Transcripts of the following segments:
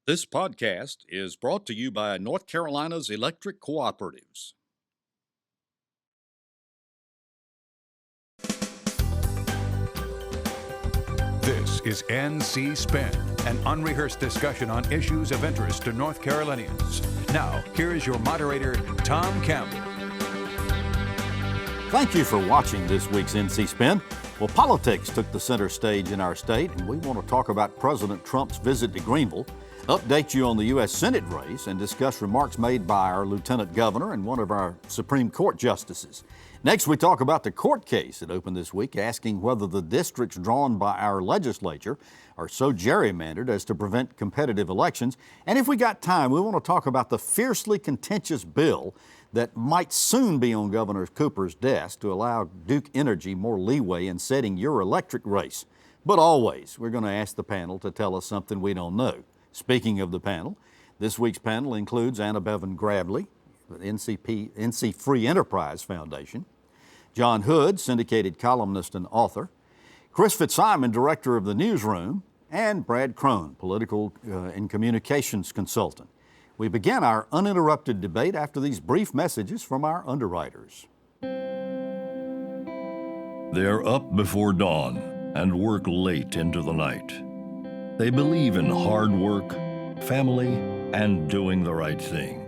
This podcast is brought to you by North Carolina's electric cooperatives. This is NC Spin, an unrehearsed discussion on issues of interest to North Carolinians. Now, here is your moderator, Tom Campbell. Thank you for watching this week's NC Spin. Well, politics took the center stage in our state, and we want to talk about President Trump's visit to Greenville, update you on the U.S. Senate race, and discuss remarks made by our Lieutenant Governor and one of our Supreme Court justices. Next, we talk about the court case that opened this week, asking whether the districts drawn by our legislature are so gerrymandered as to prevent competitive elections. And if we got time, we want to talk about the fiercely contentious bill that might soon be on Governor Cooper's desk to allow Duke Energy more leeway in setting your electric race. But always, we're going to ask the panel to tell us something we don't know. Speaking of the panel, this week's panel includes Anna Beavon Grabley, the NC Free Enterprise Foundation, John Hood, syndicated columnist and author, Chris Fitzsimon, director of the Newsroom, and Brad Crone, political and communications consultant. We begin our uninterrupted debate after these brief messages from our underwriters. They're up before dawn and work late into the night. They believe in hard work, family, and doing the right thing.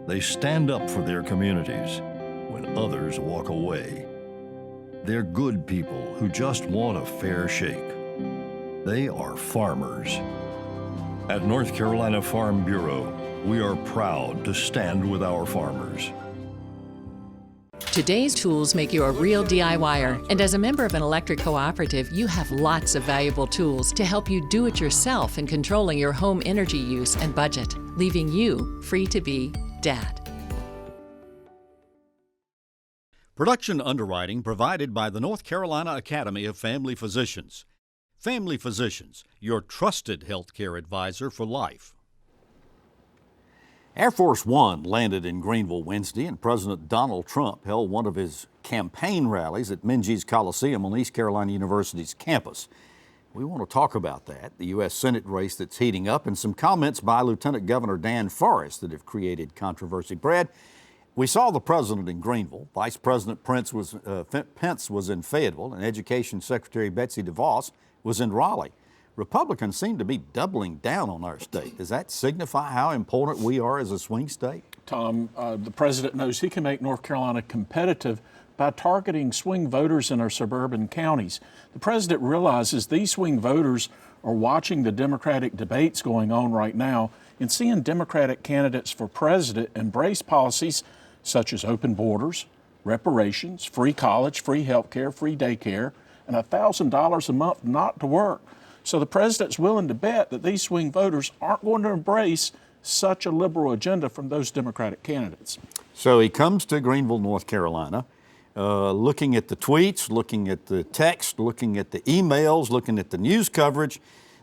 They stand up for their communities when others walk away. They're good people who just want a fair shake. They are farmers. At North Carolina Farm Bureau, we are proud to stand with our farmers. Today's tools make you a real DIYer, and as a member of an electric cooperative, you have lots of valuable tools to help you do it yourself in controlling your home energy use and budget, leaving you free to be Dad. Production underwriting provided by the North Carolina Academy of Family Physicians. Family Physicians, your trusted healthcare advisor for life. Air Force One landed in Greenville Wednesday, and President Donald Trump held one of his campaign rallies at Minges Coliseum on East Carolina University's campus. We want to talk about that, the U.S. Senate race that's heating up, and some comments by Lieutenant Governor Dan Forrest that have created controversy. Brad, we saw the president in Greenville. Vice President Pence was in Fayetteville, and Education Secretary Betsy DeVos was in Raleigh. Republicans seem to be doubling down on our state. Does that signify how important we are as a swing state? Tom, the president knows he can make North Carolina competitive by targeting swing voters in our suburban counties. The president realizes these swing voters are watching the Democratic debates going on right now and seeing Democratic candidates for president embrace policies such as open borders, reparations, free college, free health care, free daycare, and $1,000 a month not to work. So the president's willing to bet that these swing voters aren't going to embrace such a liberal agenda from those Democratic candidates. So he comes to Greenville, North Carolina, looking at the tweets, looking at the text, looking at the emails, looking at the news coverage.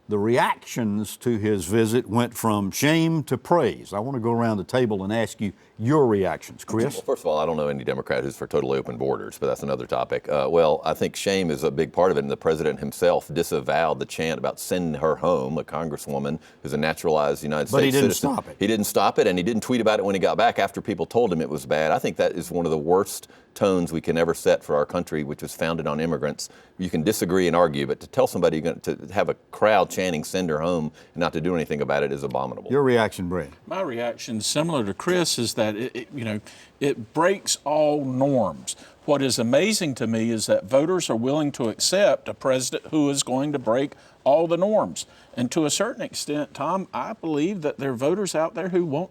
The reactions to his visit went from shame to praise. I want to go around the table and ask you your reactions. Chris? Well, first of all, I don't know any Democrat who's for totally open borders, but that's another topic. Well, I think shame is a big part of it, and the president himself disavowed the chant about sending her home, a congresswoman who's a naturalized United States citizen. But he didn't stop it. He didn't stop it, and he didn't tweet about it when he got back after people told him it was bad. I think that is one of the worst tones we can ever set for our country, which was founded on immigrants. You can disagree and argue, but to tell somebody to have a crowd chanting send her home and not to do anything about it is abominable. Your reaction, Brad? My reaction, similar to Chris, is that it breaks all norms. What is amazing to me is that voters are willing to accept a president who is going to break all the norms. And to a certain extent, Tom, I believe that there are voters out there who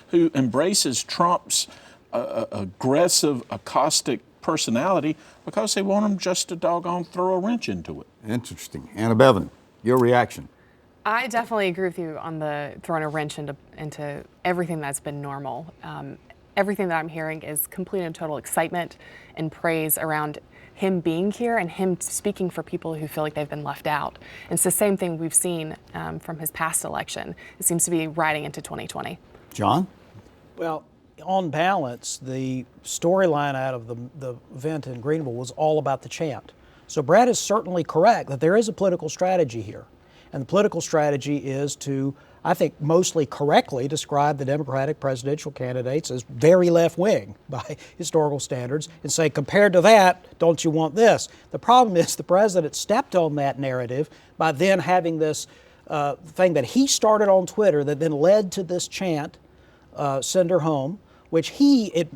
who embraces Trump's aggressive, caustic personality because they want him just to doggone throw a wrench into it. Interesting. Anna Beavon, your reaction? I definitely agree with you on the throwing a wrench into everything that's been normal. Everything that I'm hearing is complete and total excitement and praise around him being here and him speaking for people who feel like they've been left out. And it's the same thing we've seen from his past election. It seems to be riding into 2020. John? Well, on balance, the storyline out of the event in Greenville was all about the chant. So Brad is certainly correct that there is a political strategy here. And the political strategy is to, I think, mostly correctly describe the Democratic presidential candidates as very left-wing by historical standards and say, compared to that, don't you want this? The problem is the president stepped on that narrative by then having this thing that he started on Twitter that then led to this chant, send her home, which he,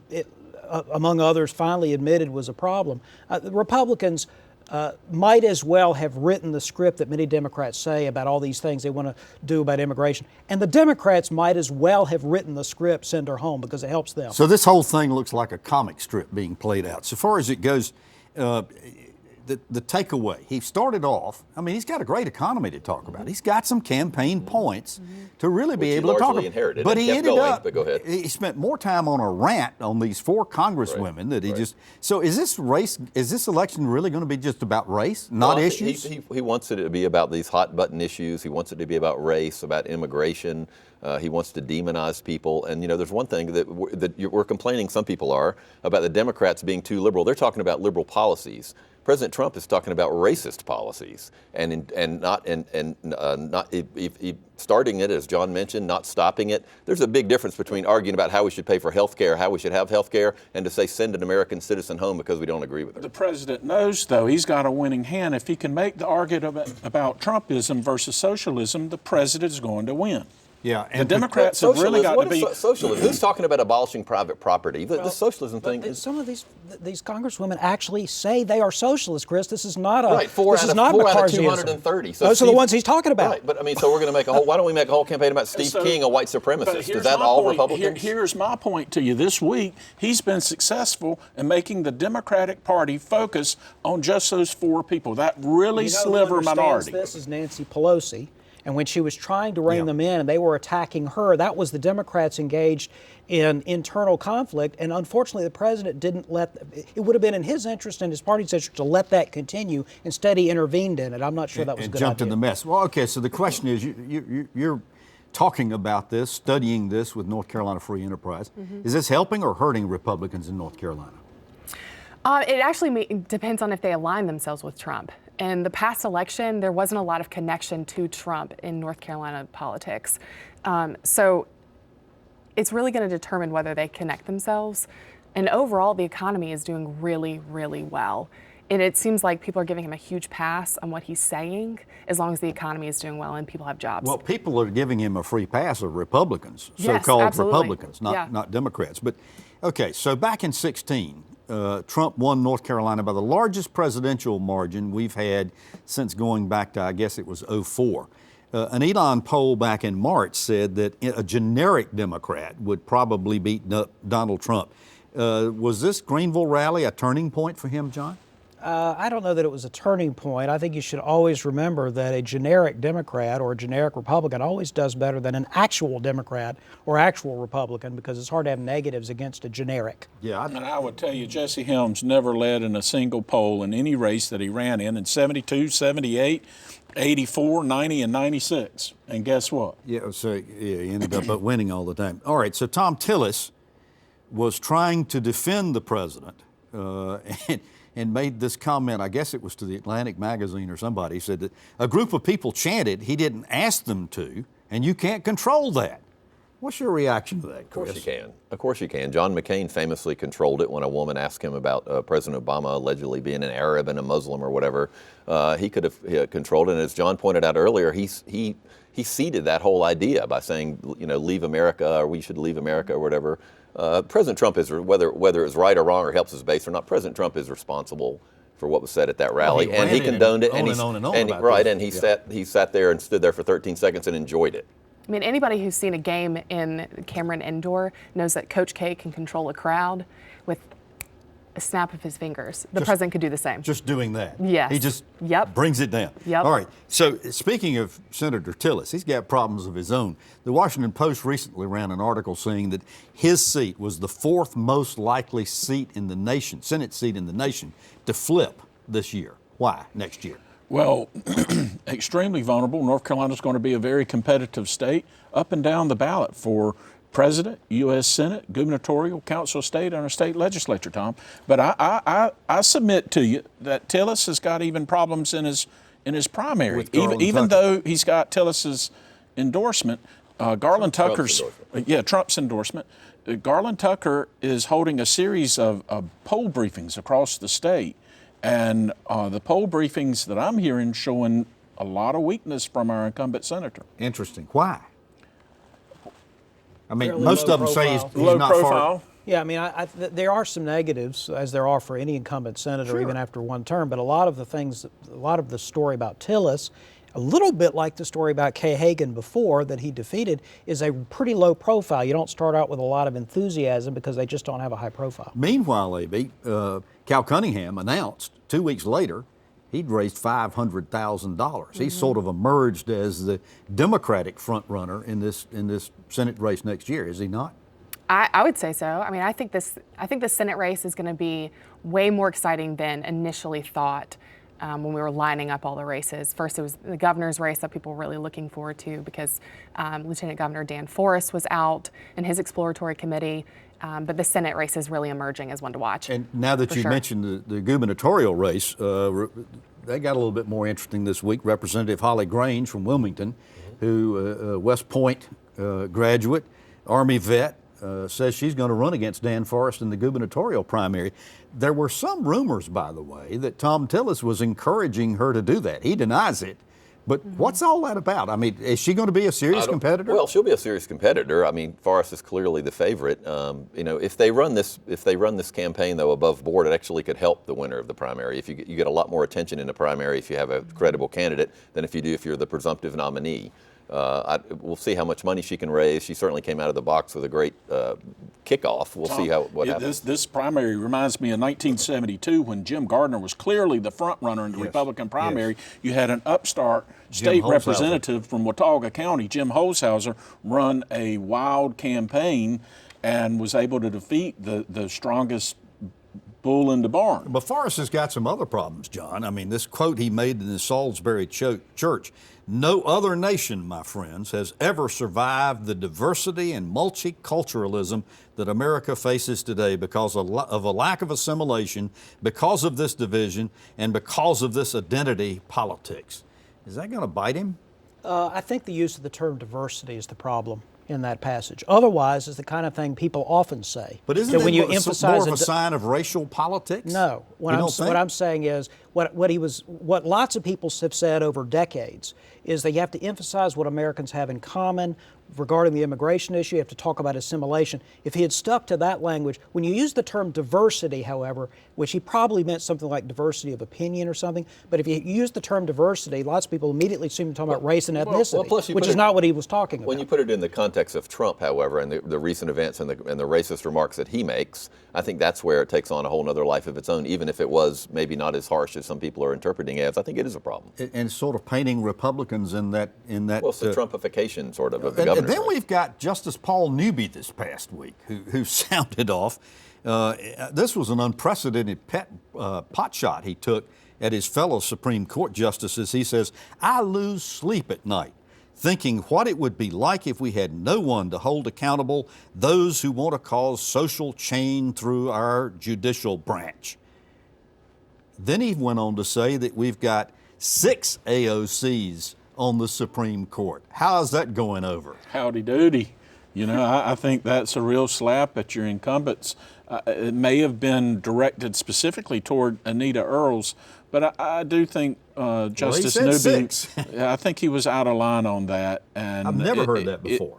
among others, finally admitted was a problem. The Republicans might as well have written the script that many Democrats say about all these things they want to do about immigration. And the Democrats might as well have written the script, send her home, because it helps them. So this whole thing looks like a comic strip being played out. So far as it goes, the takeaway, he started off, I mean, he's got a great economy to talk about. He's got some campaign points to really be able to talk about. Inherited but he ended up, but go ahead. He spent more time on a rant on these 4 congresswomen that he just, so is this election really going to be just about race, not issues? He wants it to be about these hot button issues. He wants it to be about race, about immigration. He wants to demonize people. And, there's one thing that we're complaining, some people are, about the Democrats being too liberal. They're talking about liberal policies. President Trump is talking about racist policies and not starting it, as John mentioned, not stopping it. There's a big difference between arguing about how we should pay for health care, how we should have health care, and to say send an American citizen home because we don't agree with her. The president knows, though, he's got a winning hand. If he can make the argument about Trumpism versus socialism, the president is going to win. Yeah, and the Democrats have really got to be socialism. Who's talking about abolishing private property? The socialism thing. Some of these congresswomen actually say they are socialists, Chris. This is not a right. Four out of 230. Those are the ones he's talking about. Right, but I mean, so we're going to make a whole. Why don't we make a whole campaign about Steve King, a white supremacist? Is that all Republicans? Here's my point to you. This week, he's been successful in making the Democratic Party focus on just those 4 people. That really sliver minority. This is Nancy Pelosi. And when she was trying to rein them in and they were attacking her, that was the Democrats engaged in internal conflict. And unfortunately, the president didn't it would have been in his interest and his party's interest to let that continue. Instead, he intervened in it. I'm not sure that was a good idea. Jumped in the mess. Well, okay, so the question is, you're talking about this, studying this with North Carolina Free Enterprise. Is this helping or hurting Republicans in North Carolina? It actually depends on if they align themselves with Trump. In the past election, there wasn't a lot of connection to Trump in North Carolina politics. So it's really going to determine whether they connect themselves. And overall, the economy is doing really, really well. And it seems like people are giving him a huge pass on what he's saying, as long as the economy is doing well and people have jobs. Well, people are giving him a free pass of Republicans, yes, so-called absolutely. Republicans, not Democrats. But, okay, so back in 2016, Trump won North Carolina by the largest presidential margin we've had since going back to, I guess it was 2004. An Elon poll back in March said that a generic Democrat would probably beat Donald Trump. Was this Greenville rally a turning point for him, John? I don't know that it was a turning point. I think you should always remember that a generic Democrat or a generic Republican always does better than an actual Democrat or actual Republican, because it's hard to have negatives against a generic. Yeah, and I would tell you, Jesse Helms never led in a single poll in any race that he ran in 72, 78, 84, 90, and 96. And guess what? Yeah, so he ended up winning all the time. All right, so Tom Tillis was trying to defend the president and made this comment, I guess it was to the Atlantic magazine or somebody. He said that a group of people chanted, he didn't ask them to, and you can't control that. What's your reaction to that, Chris? Of course you can. Of course you can. John McCain famously controlled it when a woman asked him about President Obama allegedly being an Arab and a Muslim or whatever. He could have controlled it. And as John pointed out earlier, he seeded that whole idea by saying, leave America, or we should leave America or whatever. President Trump is, whether it's right or wrong or helps his base or not, President Trump is responsible for what was said at that rally, and he condoned it, and he sat there and stood there for 13 seconds and enjoyed it. I mean, anybody who's seen a game in Cameron Indoor knows that Coach K can control a crowd with a snap of his fingers. The president could do the same. Just doing that. Yes. He just brings it down. Yep. All right. So speaking of Senator Tillis, he's got problems of his own. The Washington Post recently ran an article saying that his seat was the 4th most likely seat in the nation, Senate seat in the nation, to flip this year. Why next year? Well, extremely vulnerable. North Carolina's going to be a very competitive state up and down the ballot for President, U.S. Senate, gubernatorial, council of state, and our state legislature, Tom. But I submit to you that Tillis has got even problems in his in his primary. With Garland Even Tucker. though he's got Tillis's endorsement, Garland Tucker's Trump's endorsement. Garland Tucker is holding a series of poll briefings across the state, and the poll briefings that I'm hearing showing a lot of weakness from our incumbent senator. Interesting. Why? I mean, Fairly most low of them say he's profile. Low not profile. far. Yeah, I mean, there are some negatives, as there are for any incumbent senator, even after one term. But a lot of the story about Tillis, a little bit like the story about Kay Hagan before that he defeated, is a pretty low profile. You don't start out with a lot of enthusiasm because they just don't have a high profile. Meanwhile, AB, Cal Cunningham announced 2 weeks later he'd raised $500,000. He's sort of emerged as the Democratic front runner in this Senate race next year, is he not? I would say so. I mean, I think the Senate race is going to be way more exciting than initially thought when we were lining up all the races. First, it was the governor's race that people were really looking forward to because Lieutenant Governor Dan Forest was out in his exploratory committee. But the Senate race is really emerging as one to watch. And now that you mentioned the gubernatorial race, they got a little bit more interesting this week. Representative Holly Grange from Wilmington, who West Point graduate, Army vet, says she's going to run against Dan Forest in the gubernatorial primary. There were some rumors, by the way, that Tom Tillis was encouraging her to do that. He denies it. But what's all that about? I mean, is she going to be a serious competitor? Well, she'll be a serious competitor. I mean, Forrest is clearly the favorite. If they run this campaign though above board, it actually could help the winner of the primary. If you get a lot more attention in the primary if you have a credible candidate than if you're the presumptive nominee. We'll see how much money she can raise. She certainly came out of the box with a great kickoff. We'll see what happens. This primary reminds me of 1972 when Jim Gardner was clearly the front runner in the Republican primary. You had an upstart state representative from Watauga County, Jim Holshouser, run a wild campaign and was able to defeat the strongest bull in the barn. But Forrest has got some other problems, John. I mean, this quote he made in the Salisbury church, "No other nation, my friends, has ever survived the diversity and multiculturalism that America faces today because of a lack of assimilation, because of this division, and because of this identity politics." Is that going to bite him? I think the use of the term diversity is the problem in that passage. Otherwise, it's the kind of thing people often say. But isn't that when it you more emphasize of a sign of racial politics? No. What I'm saying is what lots of people have said over decades is that you have to emphasize what Americans have in common regarding the immigration issue. You have to talk about assimilation. If he had stuck to that language, when you use the term diversity, however, which he probably meant something like diversity of opinion or something, but if you use the term diversity, lots of people immediately seem to talk about race and ethnicity, which is not what he was talking about. When you put it in the context of Trump, however, and the recent events and the racist remarks that he makes, I think that's where it takes on a whole other life of its own, even if it was maybe not as harsh as some people are interpreting it as. I think it is a problem. And sort of painting Republicans in that. Well, it's the Trumpification sort of the governor. And then we've got Justice Paul Newby this past week, who sounded off. This was an unprecedented pot shot he took at his fellow Supreme Court justices. He says, "I lose sleep at night thinking what it would be like if we had no one to hold accountable those who want to cause social change through our judicial branch." Then he went on to say that we've got 6 AOCs on the Supreme Court. How's that going over? Howdy doody. You know, I think that's a real slap at your incumbents. It may have been directed specifically toward Anita Earls, but I do think Justice Newby, I think he was out of line on that. And I've never heard that before.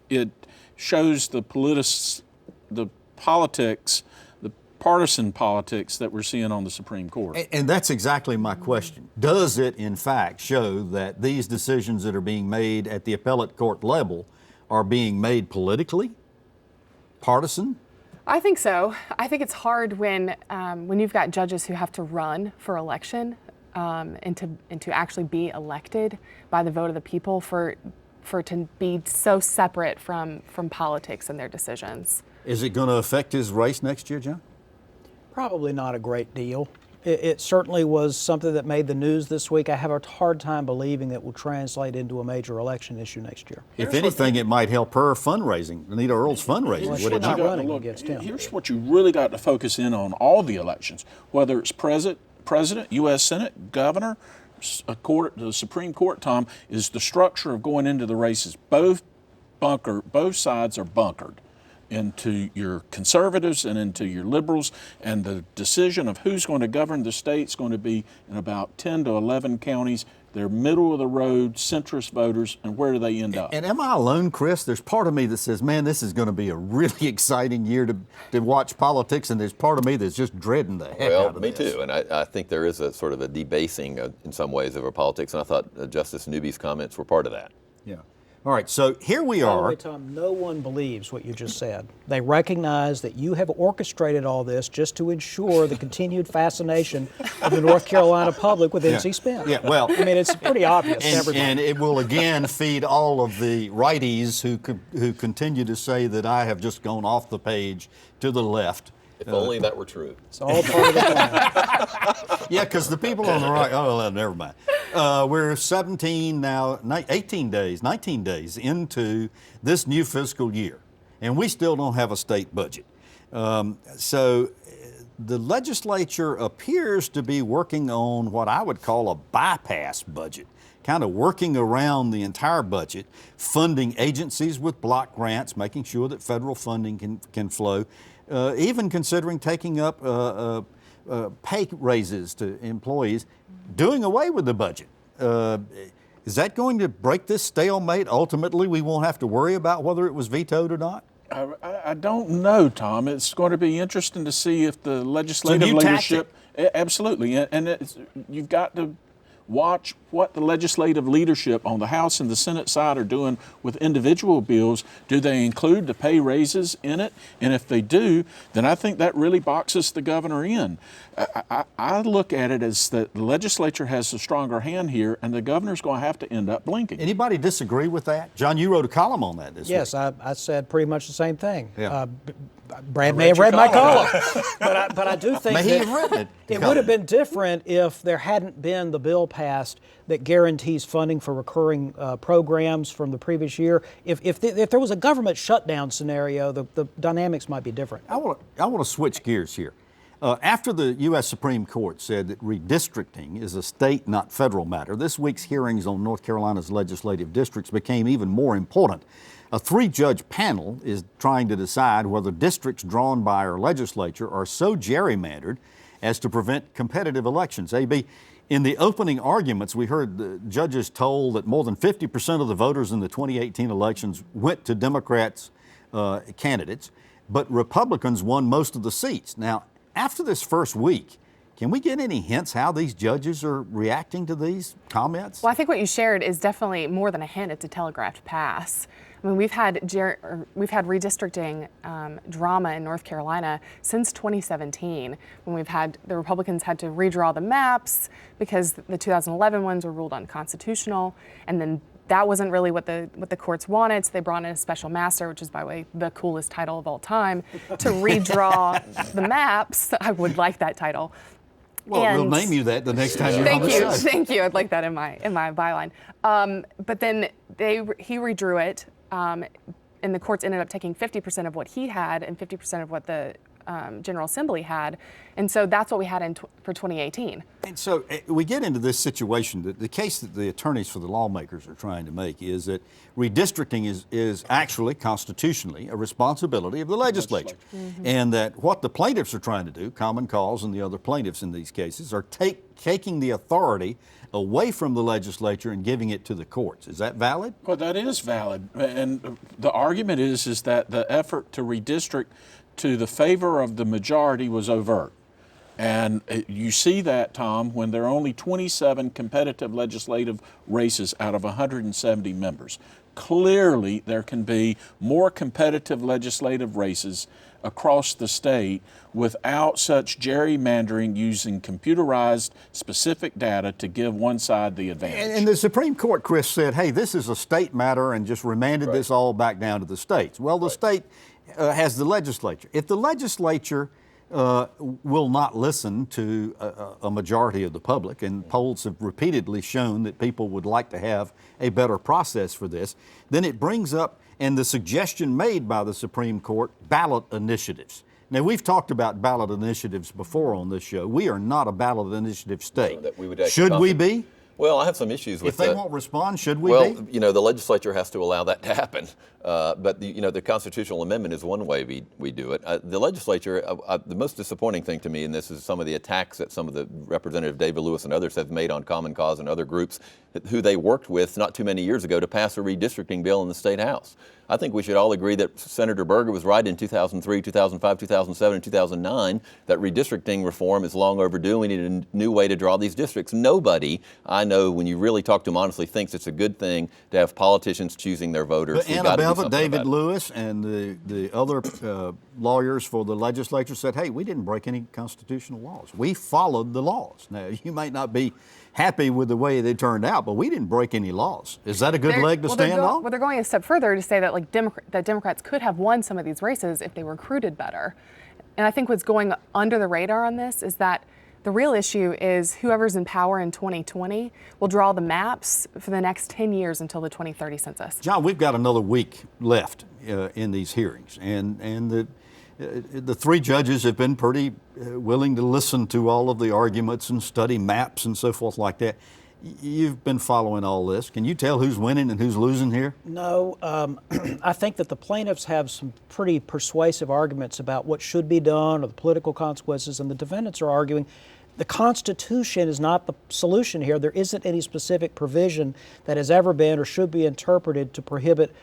It shows the politics, the partisan politics that we're seeing on the Supreme Court. And that's exactly my question. Does it, in fact, show that these decisions that are being made at the appellate court level are being made politically, partisan? I think so. I think it's hard when you've got judges who have to run for election and to actually be elected by the vote of the people for it to be so separate from politics and their decisions. Is it going to affect his race next year, John? Probably not a great deal. It certainly was something that made the news this week. I have a hard time believing that will translate into a major election issue next year. If anything, it might help her fundraising, Anita Earl's fundraising. Well, would it not? running against him. Here's what you really got to focus in on all the elections, whether it's president, U.S. Senate, governor, the Supreme Court, Tom, is the structure of going into the races. Both sides are bunkered into your conservatives and into your liberals, and the decision of who's going to govern the state is going to be in about 10 to 11 counties. They're middle of the road, centrist voters, and where do they end up? And am I alone, Chris? There's part of me that says, man, this is going to be a really exciting year to watch politics, and there's part of me that's just dreading the heck out of me this. too, and I think there is a sort of a debasing in some ways of our politics, and I thought Justice Newby's comments were part of that. Yeah. All right, so here we By the are. way, Tom, no one believes what you just said. They recognize that you have orchestrated all this just to ensure the continued fascination of the North Carolina public with NC Spin. Yeah, well, I mean, it's pretty obvious to everybody. And it will again feed all of the righties who continue to say that I have just gone off the page to the left. If only that were true. It's all part of the plan. Yeah, because the people on the right, oh, well, never mind. We're 19 days into this new fiscal year, and we still don't have a state budget. So the legislature appears to be working on what I would call a bypass budget, kind of working around the entire budget, funding agencies with block grants, making sure that federal funding can flow, even considering taking up pay raises to employees, doing away with the budget. Is that going to break this stalemate? Ultimately, we won't have to worry about whether it was vetoed or not? I don't know, Tom. It's going to be interesting to see if the legislative leadership... Absolutely. And you've got to watch what the legislative leadership on the House and the Senate side are doing with individual bills. Do they include the pay raises in it? And if they do, then I think that really boxes the governor in. I look at it as that the legislature has a stronger hand here, and the governor's going to have to end up blinking. Anybody disagree with that? John, you wrote a column on that this week. Yes, I said pretty much the same thing. Yeah. Brad may have read my column, but I do think May he have read it? It would have been different if there hadn't been the bill passed that guarantees funding for recurring programs from the previous year. If there was a government shutdown scenario, the dynamics might be different. I want to switch gears here. After the U.S. Supreme Court said that redistricting is a state, not federal matter, this week's hearings on North Carolina's legislative districts became even more important. A 3-judge panel is trying to decide whether districts drawn by our legislature are so gerrymandered as to prevent competitive elections. A.B., in the opening arguments, we heard the judges told that more than 50% of the voters in the 2018 elections went to Democrats' candidates, but Republicans won most of the seats. Now, after this first week, can we get any hints how these judges are reacting to these comments? Well, I think what you shared is definitely more than a hint. It's a telegraphed pass. I mean, we've had redistricting drama in North Carolina since 2017, when the Republicans had to redraw the maps because the 2011 ones were ruled unconstitutional, and then that wasn't really what the courts wanted, so they brought in a special master, which is, by the way, the coolest title of all time, to redraw the maps. I would like that title. Well, we'll name you that the next time you're on the show. Thank you. I'd like that in my byline. But then he redrew it, and the courts ended up taking 50% of what he had and 50% of what the General Assembly had, and so that's what we had for 2018. And so we get into this situation. The case that the attorneys for the lawmakers are trying to make is that redistricting is actually constitutionally a responsibility of the legislature, and that what the plaintiffs are trying to do, Common Cause and the other plaintiffs in these cases, are taking the authority away from the legislature and giving it to the courts. Is that valid? Well, that is valid, and the argument is that the effort to redistrict to the favor of the majority was overt. And you see that, Tom, when there are only 27 competitive legislative races out of 170 members. Clearly, there can be more competitive legislative races across the state without such gerrymandering using computerized specific data to give one side the advantage. And the Supreme Court, Chris, said, hey, this is a state matter, and just remanded this all back down to the states. Well, the state has the legislature. If the legislature will not listen to a majority of the public, and polls have repeatedly shown that people would like to have a better process for this, then it brings up, and the suggestion made by the Supreme Court, ballot initiatives. Now, we've talked about ballot initiatives before on this show. We are not a ballot initiative state. No, that we would Should we be? Well, I have some issues with If they won't respond, should we Well, be? you know, the legislature has to allow that to happen. But the constitutional amendment is one way we do it. The legislature, the most disappointing thing to me in this is some of the attacks that some of the Representative David Lewis and others have made on Common Cause and other groups who they worked with not too many years ago to pass a redistricting bill in the State House. I think we should all agree that Senator Berger was right in 2003, 2005, 2007, and 2009 that redistricting reform is long overdue. We need a new way to draw these districts. Nobody I know, when you really talk to them honestly, thinks it's a good thing to have politicians choosing their voters. But Anna Beavon, David Lewis, and the other lawyers for the legislature said, hey, we didn't break any constitutional laws. We followed the laws. Now, you might not be happy with the way they turned out, but we didn't break any laws. Is that a good leg to stand on? Well, they're going a step further to say that that Democrats could have won some of these races if they recruited better. And I think what's going under the radar on this is that the real issue is whoever's in power in 2020 will draw the maps for the next 10 years until the 2030 census. John, we've got another week left in these hearings, and the three judges have been pretty willing to listen to all of the arguments and study maps and so forth like that. You've been following all this. Can you tell who's winning and who's losing here? No, I think that the plaintiffs have some pretty persuasive arguments about what should be done or the political consequences, and the defendants are arguing the Constitution is not the solution here. There isn't any specific provision that has ever been or should be interpreted to prohibit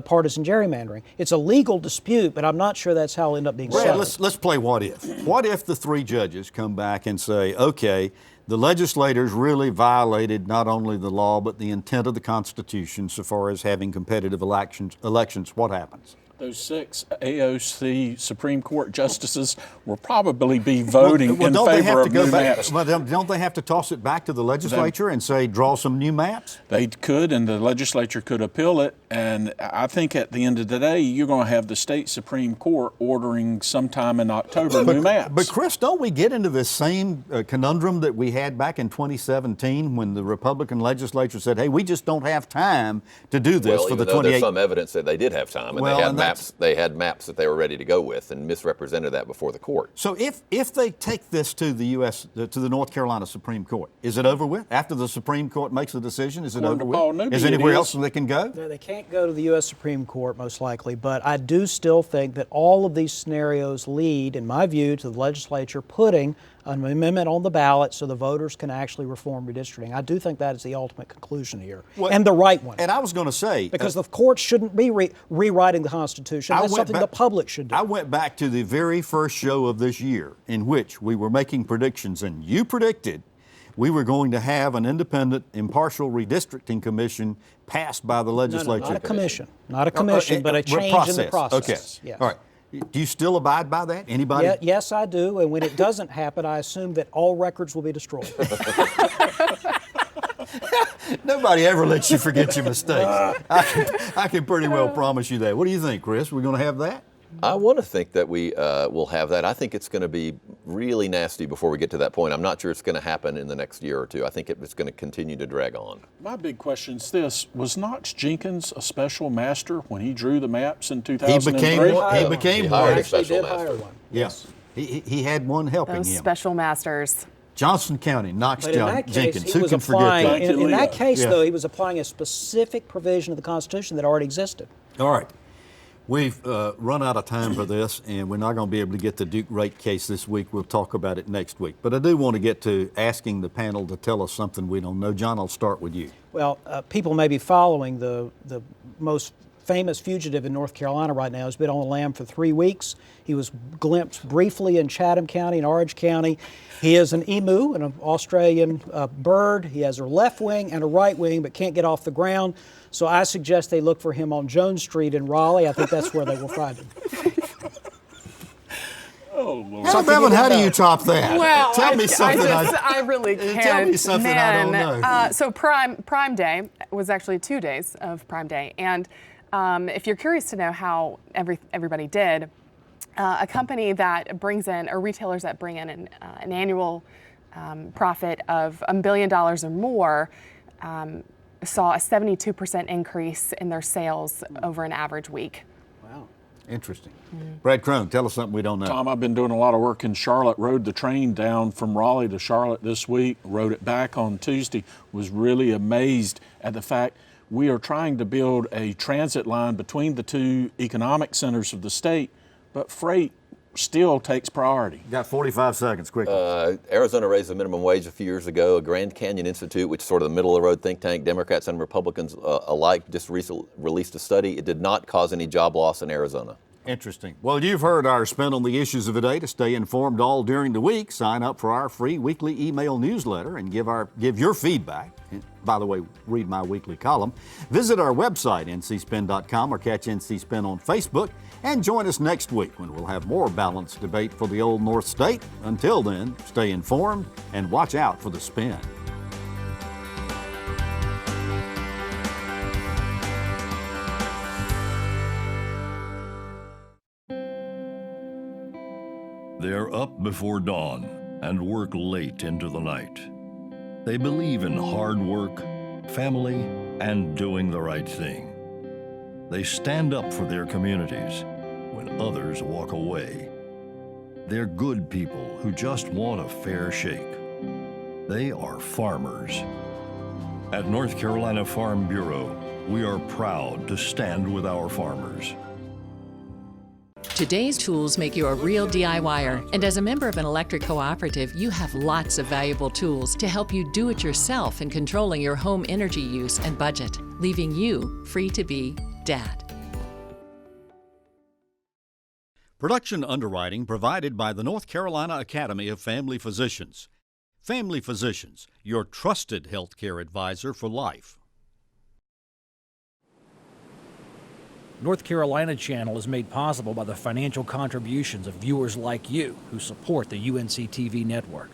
partisan gerrymandering. It's a legal dispute, but I'm not sure that's how it'll end up being settled. Let's play what if. What if the three judges come back and say, okay, the legislators really violated not only the law but the intent of the Constitution so far as having competitive elections. What happens? Those 6 AOC Supreme Court justices will probably be voting in favor of new maps. Well, don't they have to toss it back to the legislature and say, draw some new maps? They could, and the legislature could appeal it. And I think at the end of the day, you're going to have the state Supreme Court ordering sometime in October new maps. But Chris, don't we get into this same conundrum that we had back in 2017 when the Republican legislature said, hey, we just don't have time to do this for the 28. There's some evidence that they did have time, and they had maps that they were ready to go with and misrepresented that before the court. So if they take this to the to the North Carolina Supreme Court, is it over with? After the Supreme Court makes a decision, is it over with? Is there anywhere else they can go? No, they can't go to the U.S. Supreme Court, most likely, but I do still think that all of these scenarios lead, in my view, to the legislature putting an amendment on the ballot so the voters can actually reform redistricting. I do think that is the ultimate conclusion here, and the right one. And I was going to say... Because the courts shouldn't be rewriting the Constitution. That's something the public should do. I went back to the very first show of this year in which we were making predictions, and you predicted we were going to have an independent, impartial redistricting commission passed by the legislature. No, not a commission. Not a commission, but a change in the process. Okay. Yes. All right. Do you still abide by that? Anybody? Yes, I do. And when it doesn't happen, I assume that all records will be destroyed. Nobody ever lets you forget your mistakes. I can pretty well promise you that. What do you think, Chris? We're going to have that? I want to think that we will have that. I think it's going to be really nasty before we get to that point. I'm not sure it's going to happen in the next year or two. I think it's going to continue to drag on. My big question is this. Was Knox Jenkins a special master when he drew the maps in 2003? He became one. Hired a special master. Yes. He had one helping Those him. special masters. Johnson County, Knox Jenkins. Who can forget that? In that case, Yeah. though, he was applying a specific provision of the Constitution that already existed. All right. We've run out of time for this, and we're not going to be able to get the Duke rate case this week. We'll talk about it next week. But I do want to get to asking the panel to tell us something we don't know. John, I'll start with you. Well, people may be following the most famous fugitive in North Carolina right now. Has been on the lam for 3 weeks. He was glimpsed briefly in Chatham County and Orange County. He is an emu, an Australian bird. He has a left wing and a right wing, but can't get off the ground. So I suggest they look for him on Jones Street in Raleigh. I think that's where they will find him. Oh, Lord. Beavon, how do you top that? Well, tell me something. I really can't. Tell me something I don't know. So Prime Day was actually 2 days of Prime Day, and if you're curious to know how everybody did, a company that brings in, or retailers that bring in an annual profit of $1 billion or more, saw a 72% increase in their sales over an average week. Wow. Interesting. Brad Crone, tell us something we don't know. Tom, I've been doing a lot of work in Charlotte. Rode the train down from Raleigh to Charlotte this week. Rode it back on Tuesday. Was really amazed at the fact we are trying to build a transit line between the two economic centers of the state, but freight still takes priority. Got 45 seconds, quickly. Arizona raised the minimum wage a few years ago. A Grand Canyon Institute, which is sort of the middle-of-the-road think tank, Democrats and Republicans alike, just released a study. It did not cause any job loss in Arizona. Interesting. Well, you've heard our spin on the issues of the day. To stay informed all during the week, sign up for our free weekly email newsletter and give your feedback. And by the way, read my weekly column. Visit our website, ncspin.com, or catch NC Spin on Facebook. And join us next week when we'll have more balanced debate for the Old North State. Until then, stay informed and watch out for the spin. They're up before dawn and work late into the night. They believe in hard work, family, and doing the right thing. They stand up for their communities when others walk away. They're good people who just want a fair shake. They are farmers. At North Carolina Farm Bureau, we are proud to stand with our farmers. Today's tools make you a real DIYer, and as a member of an electric cooperative, you have lots of valuable tools to help you do it yourself in controlling your home energy use and budget, leaving you free to be Dad. Production underwriting provided by the North Carolina Academy of Family Physicians. Family Physicians, your trusted healthcare advisor for life. North Carolina Channel is made possible by the financial contributions of viewers like you who support the UNC TV network.